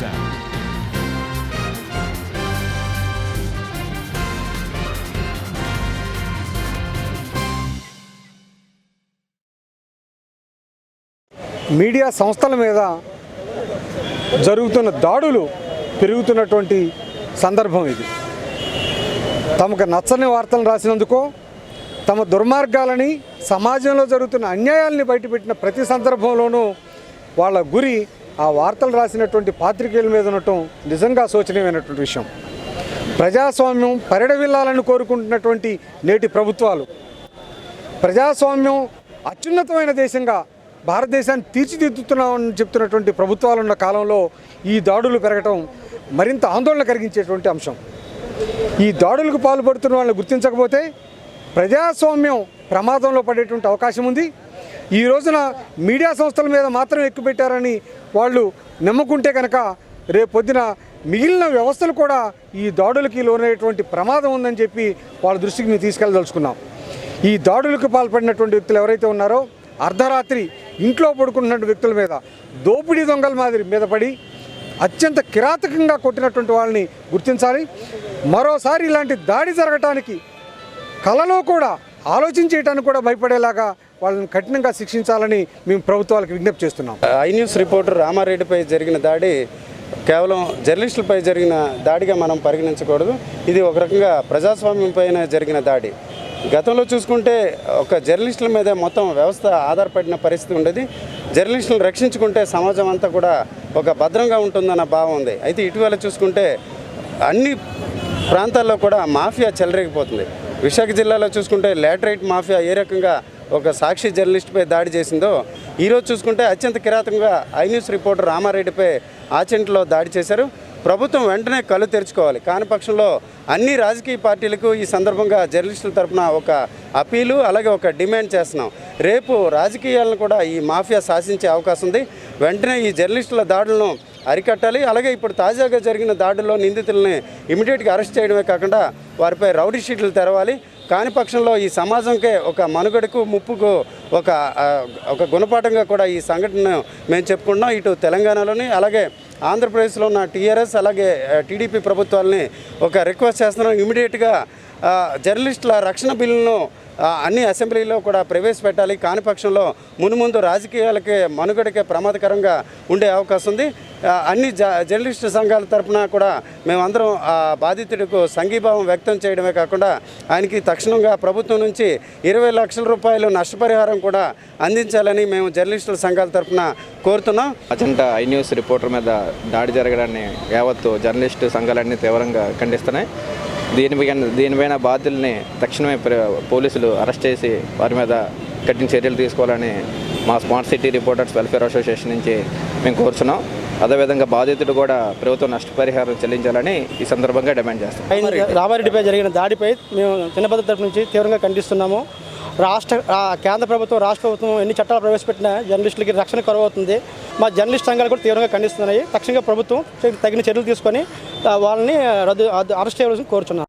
sound. Media సంస్థల మీద జరుగుతున్న దాడులు పెరుగుతున్నటువంటి సందర్భం ఇది. తమకు నచ్చని వార్తలను రాసినందుకో, తమ దుర్మార్గాలని, సమాజంలో జరుగుతున్న అన్యాయాలని బయటపెట్టిన ప్రతి సందర్భంలోనూ వాళ్ళ గురి ఆ వార్తలు రాసినటువంటి పాత్రికేయుల మీద ఉండటం నిజంగా శోచనీయమైనటువంటి విషయం. ప్రజాస్వామ్యం పరిడవిల్లాలని కోరుకుంటున్నటువంటి నేటి ప్రభుత్వాలు, ప్రజాస్వామ్యం అత్యున్నతమైన దేశంగా భారతదేశాన్ని తీర్చిదిద్దుతున్నామని చెప్తున్నటువంటి ప్రభుత్వాలు ఉన్న కాలంలో ఈ దాడులు పెరగటం మరింత ఆందోళన కలిగించేటువంటి అంశం. ఈ దాడులకు పాల్పడుతున్న వాళ్ళని గుర్తించకపోతే ప్రజాస్వామ్యం ప్రమాదంలో పడేటువంటి అవకాశం ఉంది. ఈ రోజున మీడియా సంస్థల మీద మాత్రం ఎక్కుపెట్టారని వాళ్ళు నమ్ముకుంటే కనుక రేపొద్దున మిగిలిన వ్యవస్థలు కూడా ఈ దాడులకి లోనయ్యేటువంటి ప్రమాదం ఉందని చెప్పి వాళ్ళ దృష్టికి మేము తీసుకెళ్ళదలుచుకున్నాం. ఈ దాడులకు పాల్పడినటువంటి వ్యక్తులు ఎవరైతే ఉన్నారో అర్ధరాత్రి ఇంట్లో పడుకుంటున్న వ్యక్తుల మీద దోపిడీ దొంగల మాదిరి మీద పడి అత్యంత కిరాతకంగా కొట్టినటువంటి వాళ్ళని గుర్తించాలి. మరోసారి ఇలాంటి దాడి జరగటానికి కలలో కూడా ఆలోచించేయటానికి కూడా భయపడేలాగా వాళ్ళని కఠినంగా శిక్షించాలని మేము ప్రభుత్వాలకు విజ్ఞప్తి చేస్తున్నాం. ఐ న్యూస్ రిపోర్టర్ రామారెడ్డిపై జరిగిన దాడి కేవలం జర్నలిస్టులపై జరిగిన దాడిగా మనం పరిగణించకూడదు. ఇది ఒక రకంగా ప్రజాస్వామ్యం పైన జరిగిన దాడి. గతంలో చూసుకుంటే ఒక జర్నలిస్టుల మీద మొత్తం వ్యవస్థ ఆధారపడిన పరిస్థితి ఉండేది. జర్నలిస్టులను రక్షించుకుంటే సమాజం అంతా కూడా ఒక భద్రంగా ఉంటుందన్న భావం ఉంది. అయితే ఇటీవల చూసుకుంటే అన్ని ప్రాంతాల్లో కూడా మాఫియా చెలరేగిపోతుంది. విశాఖ జిల్లాలో చూసుకుంటే లాటరైట్ మాఫియా ఏ రకంగా ఒక సాక్షి జర్నలిస్టుపై దాడి చేసిందో, ఈరోజు చూసుకుంటే అత్యంత కిరాతకంగా ఐ న్యూస్ రిపోర్టర్ రామారెడ్డిపై ఆచంటలో దాడి చేశారు. ప్రభుత్వం వెంటనే కళ్ళు తెరుచుకోవాలి. కాని పక్షంలో అన్ని రాజకీయ పార్టీలకు ఈ సందర్భంగా జర్నలిస్టుల తరఫున ఒక అపీలు, అలాగే ఒక డిమాండ్ చేస్తున్నాం. రేపు రాజకీయాలను కూడా ఈ మాఫియా శాసించే అవకాశం ఉంది. వెంటనే ఈ జర్నలిస్టుల దాడులను అరికట్టాలి. అలాగే ఇప్పుడు తాజాగా జరిగిన దాడుల్లో నిందితుల్ని ఇమీడియట్గా అరెస్ట్ చేయడమే కాకుండా వారిపై రౌడీ షీట్లు తెరవాలి. కాని పక్షంలో ఈ సమాజంకే ఒక మనుగడకు, ముప్పుకు ఒక గుణపాఠంగా కూడా ఈ సంఘటనను మేము చెప్పుకుంటున్నాం. ఇటు తెలంగాణలోని అలాగే ఆంధ్రప్రదేశ్లో ఉన్న టీఆర్ఎస్ అలాగే టీడీపీ ప్రభుత్వాలని ఒక రిక్వెస్ట్ చేస్తున్నాం. ఇమీడియట్గా జర్నలిస్టుల రక్షణ బిల్లును అన్ని అసెంబ్లీలో కూడా ప్రవేశపెట్టాలి. కాని పక్షంలో మున్ముందు రాజకీయాలకే, మనుగడకే ప్రమాదకరంగా ఉండే అవకాశం ఉంది. అన్ని జర్నలిస్టు సంఘాల తరఫున కూడా మేమందరం బాధితుడికి సంఘీభావం వ్యక్తం చేయడమే కాకుండా ఆయనకి తక్షణంగా ప్రభుత్వం నుంచి 20 లక్షల రూపాయలు నష్టపరిహారం కూడా అందించాలని మేము జర్నలిస్టుల సంఘాల తరఫున కోరుతున్నాం. అజంట ఐ న్యూస్ రిపోర్టర్ మీద దాడి జరగడాన్ని యావత్తు జర్నలిస్టు సంఘాలన్నీ తీవ్రంగా ఖండిస్తున్నాయి. దీనిపైన బాధ్యుల్ని తక్షణమే పోలీసులు అరెస్ట్ చేసి వారి మీద కఠిన చర్యలు తీసుకోవాలని మా smart city reporters welfare association నుంచి మేము కోరుతున్నాం. అదేవిధంగా బాధితుడు కూడా ప్రభుత్వం నష్టపరిహారం చెల్లించాలని ఈ సందర్భంగా డిమాండ్ చేస్తాం. రామారెడ్డిపై జరిగిన దాడిపై మేము చిన్నబద్ద తరఫు నుంచి తీవ్రంగా ఖండిస్తున్నాము. కేంద్ర ప్రభుత్వం, రాష్ట్ర ప్రభుత్వం ఎన్ని చట్టాలు ప్రవేశపెట్టినా జర్నలిస్టులకి రక్షణ కొరవుతుంది. మా జర్నలిస్ట్ సంఘాలు కూడా తీవ్రంగా ఖండిస్తున్నాయి. తక్షణంగా ప్రభుత్వం తగిన చర్యలు తీసుకొని వాళ్ళని అరెస్ట్ చేయవలసింది కోరుచున్నాం.